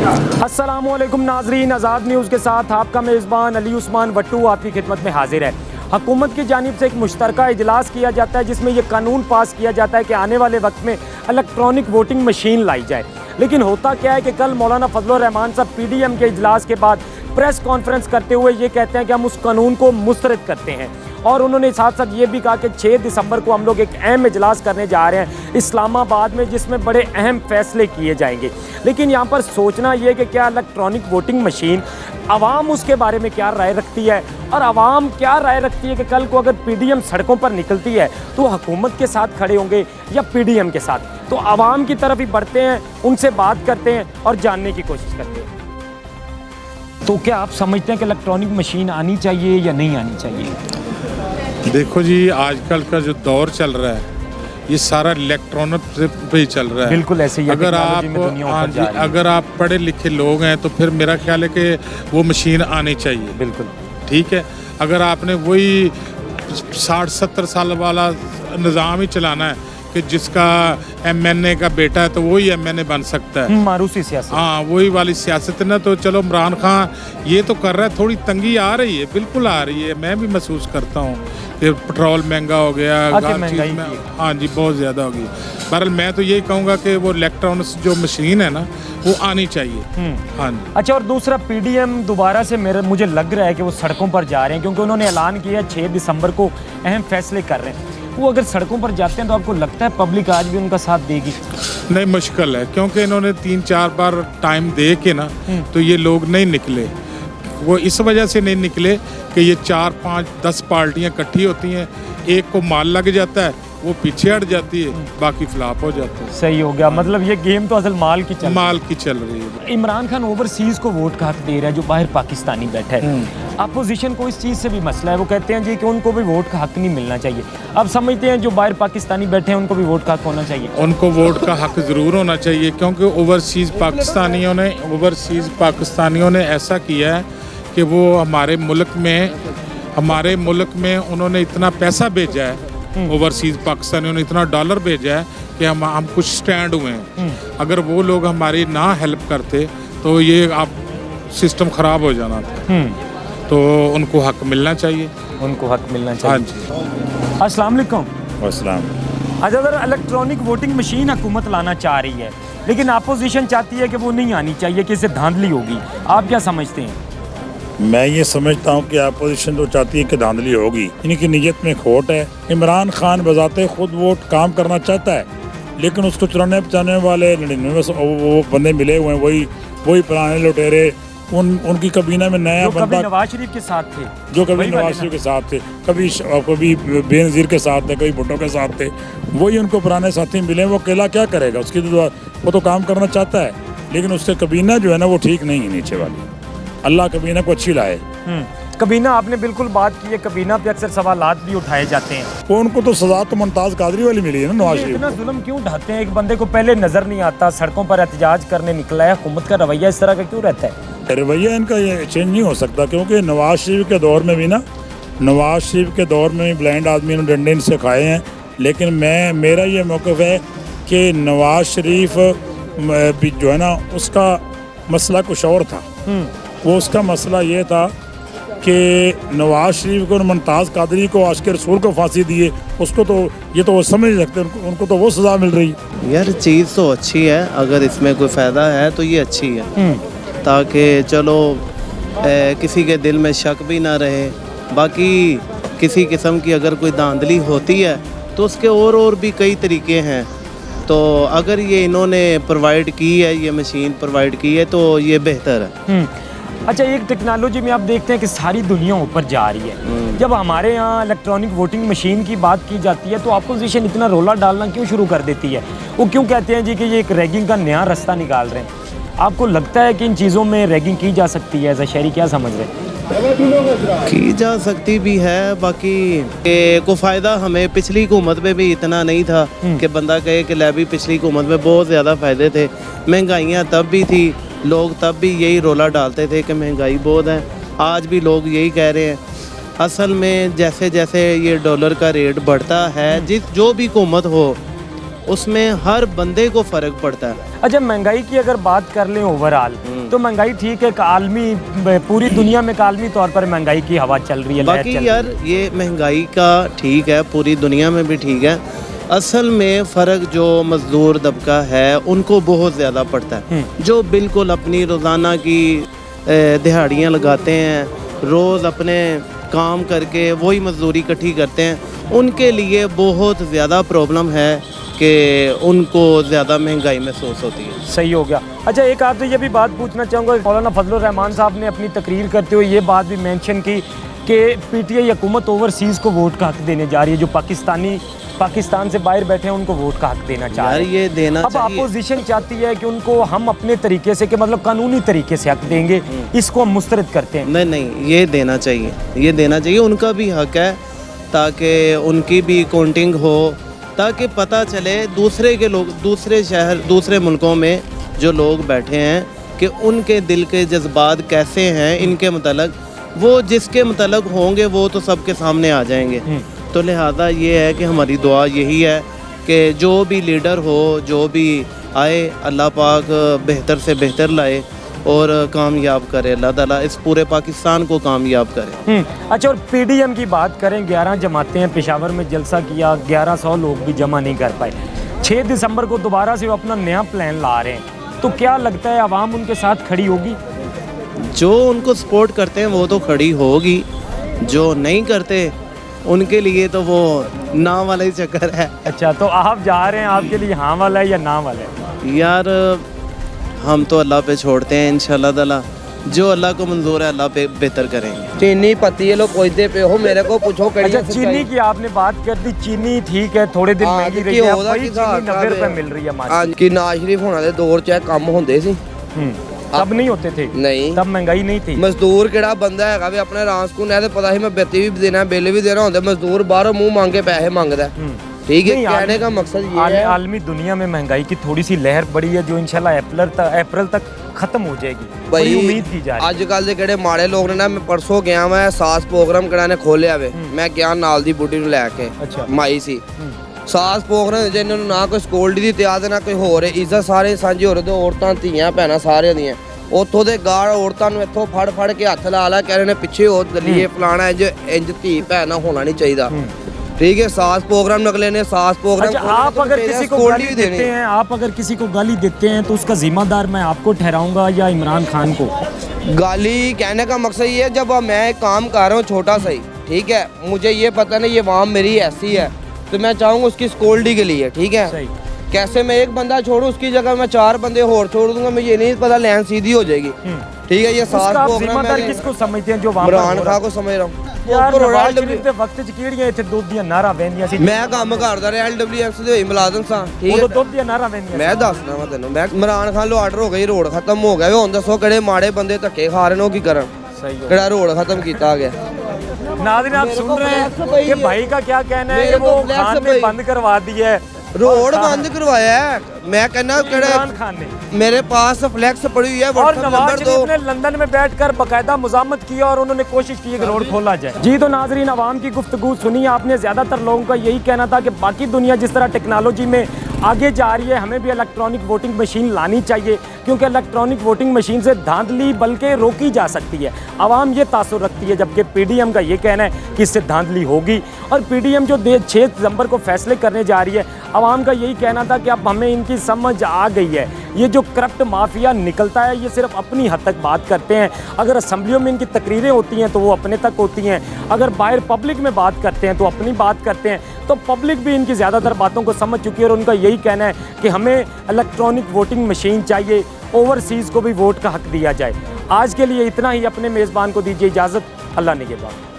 अस्सलामुअलैकुम नाजरीन, आज़ाद न्यूज़ के साथ आपका मेज़बान अली उस्मान वट्टू आपकी खिदमत में हाजिर है। हुकूमत की जानिब से एक मुश्तरका इजलास किया जाता है जिसमें यह कानून पास किया जाता है कि आने वाले वक्त में इलेक्ट्रॉनिक वोटिंग मशीन लाई जाए। लेकिन होता क्या है कि कल मौलाना फजलुर रहमान साहब PDM के इजलास के बाद प्रेस कॉन्फ्रेंस करते हुए ये कहते हैं कि हम उस कानून को मुस्तरद करते हैं। और उन्होंने साथ साथ ये भी कहा कि 6 दिसंबर को हम लोग एक अहम इजलास करने जा रहे हैं इस्लामाबाद में, जिसमें बड़े अहम फैसले किए जाएंगे। लेकिन यहाँ पर सोचना ये कि क्या इलेक्ट्रॉनिक वोटिंग मशीन, आवाम उसके बारे में क्या राय रखती है, और आवाम क्या राय रखती है कि कल को अगर PDM सड़कों पर निकलती है तो हुकूमत के साथ खड़े होंगे या PDM के साथ। तो आवाम की तरफ ही बढ़ते हैं, उनसे बात करते हैं और जानने की कोशिश करते हैं। तो क्या आप समझते हैं कि इलेक्ट्रॉनिक मशीन आनी चाहिए या नहीं आनी चाहिए? देखो जी, आजकल का जो दौर चल रहा है ये सारा इलेक्ट्रॉनिक पे ही चल रहा है। बिल्कुल ऐसे ही अगर आप पढ़े लिखे लोग हैं तो फिर मेरा ख्याल है कि वो मशीन आनी चाहिए। बिल्कुल ठीक है। अगर आपने वही 60-70 साल वाला निज़ाम ही चलाना है कि जिसका MNA का बेटा है तो वही MNA बन सकता है, मारूसी सियासत, हाँ वही वाली सियासत ना, तो चलो इमरान खान ये तो कर रहा है, थोड़ी तंगी आ रही है, बिल्कुल आ रही है। मैं भी महसूस करता हूँ कि पेट्रोल महंगा हो गया, हर चीज़ में, हाँ जी बहुत ज़्यादा होगी। बहरहाल मैं तो यही कहूँगा कि वो इलेक्ट्रॉनिक्स जो मशीन है ना वो आनी चाहिए। हाँ जी। अच्छा, और दूसरा PDM दोबारा से मुझे लग रहा है कि वो सड़कों पर जा रहे हैं, क्योंकि उन्होंने ऐलान किया 6 दिसंबर को अहम फैसले कर रहे हैं। वो अगर सड़कों पर जाते हैं तो आपको लगता है पब्लिक आज भी उनका साथ देगी? नहीं, मुश्किल है, क्योंकि इन्होंने 3-4 बार टाइम दे के ना तो ये लोग नहीं निकले। वो इस वजह से नहीं निकले कि ये 4-5-10 पार्टियां इकट्ठी होती हैं, एक को माल लग जाता है, वो पीछे हट जाती है, बाकी फ्लॉप हो जाते हैं। सही हो गया, मतलब ये गेम तो असल माल की चल रही है। इमरान खान ओवरसीज को वोट का हक दे रहा है जो बाहर पाकिस्तानी बैठा है। अपोजिशन को इस चीज़ से भी मसला है, वो कहते हैं जी कि उनको भी वोट का हक नहीं मिलना चाहिए। अब समझते हैं जो बाहर पाकिस्तानी बैठे हैं उनको भी वोट का हक होना चाहिए। उनको वोट का हक ज़रूर होना चाहिए, क्योंकि ओवरसीज़ पाकिस्तानियों ने ऐसा किया है कि वो हमारे मुल्क में उन्होंने इतना पैसा भेजा है, ओवरसीज़ पाकिस्तानियों ने इतना डॉलर भेजा है कि हम कुछ स्टैंड हुए हैं। अगर वो लोग हमारी ना हेल्प करते तो ये आप सिस्टम ख़राब हो जाना था। तो उनको हक मिलना चाहिए। हाँ जी। अस्सलाम वालेकुम। अच्छा, अगर इलेक्ट्रॉनिक वोटिंग मशीन हुकूमत लाना चाह रही है लेकिन अपोजिशन चाहती है कि वो नहीं आनी चाहिए, कि इससे धांधली होगी, आप क्या समझते हैं? मैं ये समझता हूँ कि अपोजिशन तो चाहती है कि धांधली होगी, इनकी नीयत में खोट है। इमरान खान बजाते खुद वोट काम करना चाहता है, लेकिन उसको चुराने बचाने वाले 99 वो बंदे मिले हुए हैं, वही पुराने लुटेरे। उनकी कबीना में नया बंदा नवाज शरीफ के साथ थे, जो कभी नवाज शरीफ के साथ थे, कभी बेनज़ीर के साथ थे, कभी भुट्टो के साथ थे, वही उनको पुराने साथी मिले। वो अकेला क्या करेगा, उसकी वो तो काम करना चाहता है, लेकिन उससे कबीना जो है ना वो ठीक नहीं है नीचे वाली। अल्लाह कबीना को अच्छी लाए। कबीना, आपने बिल्कुल बात की है, कबीना पे अक्सर सवालात भी उठाए जाते हैं। वो उनको तो सजा तो मुमताज़ कादरी वाली मिली है ना नवाज शरीफ। इतना जुल्म क्यों ढाते हैं? एक बंदे को पहले नजर नहीं आता, सड़कों पर एहतजाज करने निकला है, हुकूमत का रवैया इस तरह का क्यों रहता है? रवैया इनका ये चेंज नहीं हो सकता, क्योंकि नवाज शरीफ के दौर में भी ब्लाइंड आदमी ने डंडे इनसे खाए हैं। लेकिन मेरा ये मौक़िफ़ है कि नवाज शरीफ जो है ना उसका मसला कुछ और था। वो उसका मसला ये था कि नवाज शरीफ को, मुमताज़ कादरी को, आशिक़ रसूल को फांसी दिए, उसको तो ये तो वो समझ नहीं सकते, उनको तो वो सज़ा मिल रही है। यार चीज़ तो अच्छी है, अगर इसमें कोई फ़ायदा है तो ये अच्छी है, ताकि चलो किसी के दिल में शक भी ना रहे। बाकी किसी किस्म की अगर कोई धांधली होती है तो उसके और भी कई तरीके हैं। तो अगर ये इन्होंने प्रोवाइड की है, ये मशीन प्रोवाइड की है, तो ये बेहतर है। अच्छा, एक टेक्नोलॉजी में आप देखते हैं कि सारी दुनिया ऊपर जा रही है। जब हमारे यहाँ इलेक्ट्रॉनिक वोटिंग मशीन की बात की जाती है तो अपोजिशन इतना रोला डालना क्यों शुरू कर देती है? वो क्यों कहते हैं जी कि ये एक रैगिंग का नया रास्ता निकाल रहे हैं? आपको लगता है कि इन चीज़ों में रैगिंग की जा सकती है? शहरी क्या समझ रहे हैं? की जा सकती भी है, बाकी को फ़ायदा हमें पिछली हुकूमत में भी इतना नहीं था कि बंदा कहे कि ले भी पिछली हुकूमत में बहुत ज़्यादा फ़ायदे थे। महंगाइयाँ तब भी थी, लोग तब भी यही रोला डालते थे कि महंगाई बहुत है। आज भी लोग यही कह रहे हैं। असल में जैसे जैसे ये डॉलर का रेट बढ़ता है, जो भी हुकूमत हो उसमें हर बंदे को फ़र्क पड़ता है। अच्छा, महंगाई की अगर बात कर लें ओवरऑल, तो महंगाई ठीक है, आलमी पूरी दुनिया में आलमी तौर पर महंगाई की हवा चल रही है, लहर चल बाकी रही यार है। ये महंगाई का ठीक है, पूरी दुनिया में भी ठीक है। असल में फ़र्क जो मज़दूर तबका है उनको बहुत ज़्यादा पड़ता है, जो बिल्कुल अपनी रोज़ाना की दिहाड़ियाँ लगाते हैं, रोज़ अपने काम करके वही मजदूरी इकट्ठी करते हैं, उनके लिए बहुत ज़्यादा प्रॉब्लम है कि उनको ज़्यादा महंगाई महसूस होती है। सही हो गया। अच्छा, एक आपसे ये भी बात पूछना चाहूँगा, मौलाना फजलुर रहमान साहब ने अपनी तकरीर करते हुए ये बात भी मेंशन की कि पीटीआई हुकूमत ओवरसीज़ को वोट का हक देने जा रही है, जो पाकिस्तान से बाहर बैठे हैं उनको वोट का हक देना चाह रहे हैं। ये देना अब चाहिए। अपोजिशन चाहती है कि उनको हम अपने तरीके से, कि मतलब कानूनी तरीके से हक देंगे, इसको हम मुस्तरद करते हैं। नहीं, ये देना चाहिए, ये देना चाहिए, उनका भी हक है, ताकि उनकी भी काउंटिंग हो, ताकि पता चले दूसरे के लोग, दूसरे शहर, दूसरे मुल्कों में जो लोग बैठे हैं कि उनके दिल के जज्बात कैसे हैं इनके मतलब, वो जिसके मतलब होंगे वो तो सबके सामने आ जाएंगे। तो लिहाजा ये है कि हमारी दुआ यही है कि जो भी लीडर हो, जो भी आए, अल्लाह पाक बेहतर से बेहतर लाए और कामयाब करे, अल्लाह ताला इस पूरे पाकिस्तान को कामयाब करे। अच्छा, और पीडीएम की बात करें, 11 जमातें हैं, पेशावर में जलसा किया, 1100 लोग भी जमा नहीं कर पाए। 6 दिसंबर को दोबारा से वो अपना नया प्लान ला रहे हैं, तो क्या लगता है आवाम उनके साथ खड़ी होगी? जो उनको सपोर्ट करते हैं वो तो खड़ी होगी, जो नहीं करते उनके लिए तो वो ना वाला ही चक्कर है। अच्छा, तो आप जा रहे हैं, आपके लिए हाँ वाला है या ना वाला है? यार हम तो अल्लाह पे छोड़ते हैं, इंशाल्लाह ताला जो अल्लाह को मंजूर है अल्लाह पे बेहतर करेंगे। चीनी पत्ती लोग पूछते पे हो, मेरे को पूछो कड़ी अच्छा, चीनी की आपने बात कर दी, चीनी ठीक है, थोड़े दिन महंगी रही है, वही चीनी 90 रुपए मिल रही है हमारी। कि नाज शरीफ होना दे दौर च कम होंदे सी, तब नहीं होते थे, नहीं तब महंगाई नहीं थी। मजदूर केड़ा बंदा है भी अपने रासकून है, पता ही मैं बेती भी देना, बिल भी देना होंगे, मजदूर बाहरों मुंह मांगे पैसे मांगदा। ठीक है, कहने का मकसद ये है, आलमी दुनिया में महंगाई की थोड़ी सी लहर बढ़ी है, जो इंशाल्लाह अप्रैल तक खत्म हो जाएगी, बड़ी उम्मीद की जा रही है। अजकल दे केड़े माड़े लोग ने ना, मैं परसों गया मैं सास प्रोग्राम कराने खोलिया वे, मैं गया नाल दी बूटी ਨੂੰ ਲੈ ਕੇ, अच्छा, माई सी ਸਾਸ ਪ੍ਰੋਗਰਾਮ ਜੇ ਇਹਨਾਂ ਨੂੰ ਨਾ ਕੋਈ ਸਕਿਉਰਟੀ ਦੀ ਤਿਆਦ ਨਾ ਕੋਈ ਹੋਰ ਇੱਜ਼ਤ ਸਾਰੇ ਸਾਂਝੇ ਹੋ ਰਹੇ ਤੇ ਔਰਤਾਂ ਧੀਆਂ ਭੈਣਾਂ ਸਾਰਿਆਂ ਦੀਆਂ ਉੱਥੋਂ ਦੇ ਗਾਲ ਔਰਤਾਂ ਨੂੰ ਇੱਥੋਂ ਫੜ ਕੇ ਹੱਥ ਲਾ ਕਹਿ ਰਹੇ ਨੇ ਪਿੱਛੇ ਹੋ ਦਲੀਏ ਫਲਾਣਾ ਇੰਜ ਧੀ ਭੈਣਾ ਹੋਣਾ ਨਹੀਂ ਚਾਹੀਦਾ। ठीक है, सास प्रोग्राम नकले ने सास प्रोग्राम। अच्छा, आप अगर किसी को गाली देते हैं, आप अगर किसी को गाली देते हैं, तो उसका जिम्मेदार मैं आपको ठहराऊंगा या इमरान खान को? गाली कहने का मकसद ये है, जब मैं एक काम कर रहा हूँ छोटा सा ही, ठीक है, मुझे ये पता नहीं ये वाम मेरी ऐसी है, तो मैं चाहूँगा उसकी सिक्योरिटी के लिए, ठीक है, कैसे मैं एक बंदा छोड़ूं, उसकी जगह मैं 4 बंदे और छोड़ दूंगा, मुझे नहीं पता लाइन सीधी हो जाएगी। ठीक है, ये सास प्रोग्राम है, किसको समझते हैं? जो इमरान खान को समझ रहा हूँ यार, नवाज शरीफ ਦੇ ਵਕਤ ਚ ਕਿਹੜੀਆਂ ਇੱਥੇ ਦੁੱਧ ਦੀਆਂ ਨਾਰਾਂ ਵਹਿੰਦੀਆਂ ਸੀ? ਮੈਂ ਕੰਮ ਕਰਦਾ ਰਿਹਾ LWX ਦੇ ਮੁਲਾਜ਼ਮ ਸਾਂ, ਠੀਕ ਉਹ ਹੈ, ਦੁੱਧ ਦੀਆਂ ਨਾਰਾਂ ਵਹਿੰਦੀਆਂ। ਮੈਂ ਦੱਸਣਾ ਵਾ ਤੈਨੂੰ, ਮੈਂ ਇਮਰਾਨ ਖਾਨ ਲੋ ਆਰਡਰ ਹੋ ਗਈ, ਰੋਡ ਖਤਮ ਹੋ ਗਿਆ, ਹੁਣ ਦੱਸੋ ਕਿਹੜੇ ਮਾੜੇ ਬੰਦੇ ਧੱਕੇ ਖਾ ਰਹੇ ਨੇ, ਉਹ ਕੀ ਕਰਨ? सही हो। ਕਿਹੜਾ ਰੋਡ ਖਤਮ ਕੀਤਾ ਗਿਆ? नाज़रीन, आप सुन रहे हैं कि भाई का क्या कहना है कि वो खान ने बंद करवा दिया है, रोड बंद करवाया है। मैं कहना इमरान खान ने, मेरे पास फ्लैक्स पड़ी हुई है, और नवाज शरीफ ने लंदन में बैठकर बाकायदा मुजामत की और उन्होंने कोशिश की कि रोड खोला जाए। जी, तो नाजरीन, आवाम की गुफ्तगू सुनी आपने। ज़्यादातर लोगों का यही कहना था कि बाकी दुनिया जिस तरह टेक्नोलॉजी में आगे जा रही है, हमें भी इलेक्ट्रॉनिक वोटिंग मशीन लानी चाहिए, क्योंकि इलेक्ट्रॉनिक वोटिंग मशीन से धांधली बल्कि रोकी जा सकती है। आवाम ये तासुर रखती है, जबकि पीडीएम का ये कहना है कि इससे धांधली होगी। और पीडीएम जो 6 दिसंबर को फैसले करने जा रही है, आवाम का यही कहना था कि अब हमें इनकी समझ आ गई है, ये जो करप्ट माफिया निकलता है ये सिर्फ अपनी हद तक बात करते हैं। अगर असम्बलियों में इनकी तकरीरें होती हैं तो वो अपने तक होती हैं, अगर बाहर पब्लिक में बात करते हैं तो अपनी बात करते हैं। तो पब्लिक भी इनकी ज़्यादातर बातों को समझ चुकी है और उनका यही कहना है कि हमें इलेक्ट्रॉनिक वोटिंग मशीन चाहिए, ओवरसीज़ को भी वोट का हक दिया जाए। आज के लिए इतना ही। अपने मेज़बान को दीजिए इजाज़त। अल्लाह निगहबान।